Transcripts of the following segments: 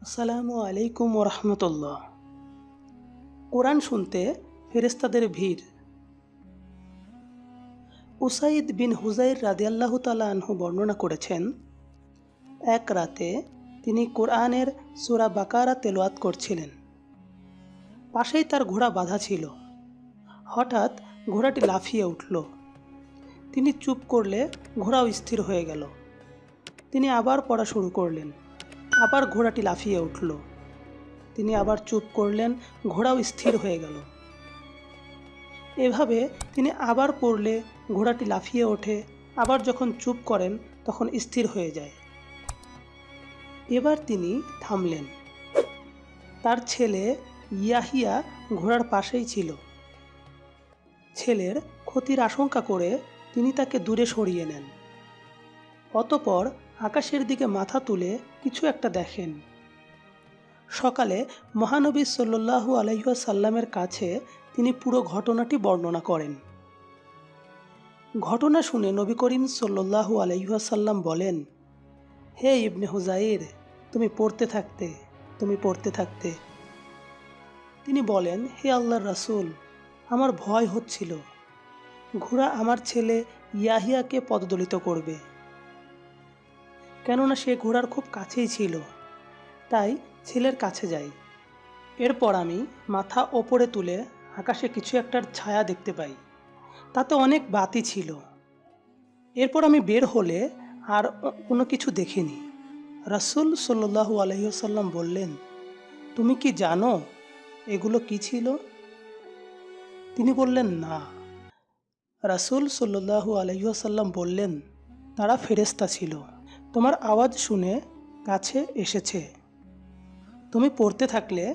আসসালামু আলাইকুম ওরহমতুল্লাহ। কোরআন শুনতে ফেরেশতাদের ভিড়। উসাইদ বিন হুজাইর রাদিয়াল্লাহু তাআলা আনহু বর্ণনা করেছেন, এক রাতে তিনি কোরআনের সূরা বাকারা তেলাওয়াত করছিলেন। পাশেই তার ঘোড়া বাঁধা ছিল। হঠাৎ ঘোড়াটি লাফিয়ে উঠল। তিনি চুপ করলে ঘোড়াও স্থির হয়ে গেল। তিনি আবার পড়া শুরু করলেন। আবার ঘোড়াটি লাফিয়ে উঠল। তিনি আবার চুপ করলেন, ঘোড়াও স্থির হয়ে গেল। এভাবে তিনি আবার পড়লে ঘোড়াটি লাফিয়ে ওঠে, আবার যখন চুপ করেন তখন স্থির হয়ে যায়। এবার তিনি থামলেন। তার ছেলে ইয়াহিয়া ঘোড়ার পাশেই ছিল। ছেলের ক্ষতির আশঙ্কা করে তিনি তাকে দূরে সরিয়ে নেন। অতঃপর আকাশের দিকে মাথা তুলে কিছু একটা দেখেন। সকালে মহানবী সাল্লাল্লাহু আলাইহি ওয়াসাল্লামের কাছে তিনি পুরো ঘটনাটি বর্ণনা করেন। ঘটনা শুনে নবী করিম সাল্লাল্লাহু আলাইহি ওয়াসাল্লাম বলেন, হে ইবনে হুজাইর, তুমি পড়তে থাকতে। তিনি বলেন, হে আল্লাহর রাসূল, আমার ভয় হচ্ছিল ঘোড়া আমার ছেলে ইয়াহিয়াকে পদদলিত করবে, কেননা সে ঘোড়ার খুব কাছেই ছিল। তাই ছেলের কাছে যাই। এরপর আমি মাথা ওপরে তুলে আকাশে কিছু একটার ছায়া দেখতে পাই। তাতে অনেক বাতি ছিল। এরপর আমি বের হলে আর কোনো কিছু দেখিনি। রাসূল সাল্লাল্লাহু আলাইহি ওয়াসাল্লাম বললেন, তুমি কি জানো এগুলো কি ছিল? তিনি বললেন, না। রাসূল সাল্লাল্লাহু আলাইহি ওয়াসাল্লাম বললেন, তারা ফেরেশতা ছিল। তোমার আওয়াজ শুনে কাছে এসেছে। তুমি পড়তে থাকলে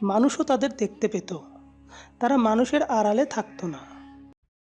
মানুষও তাদের দেখতে পেত। তারা মানুষের আড়ালে থাকতো না।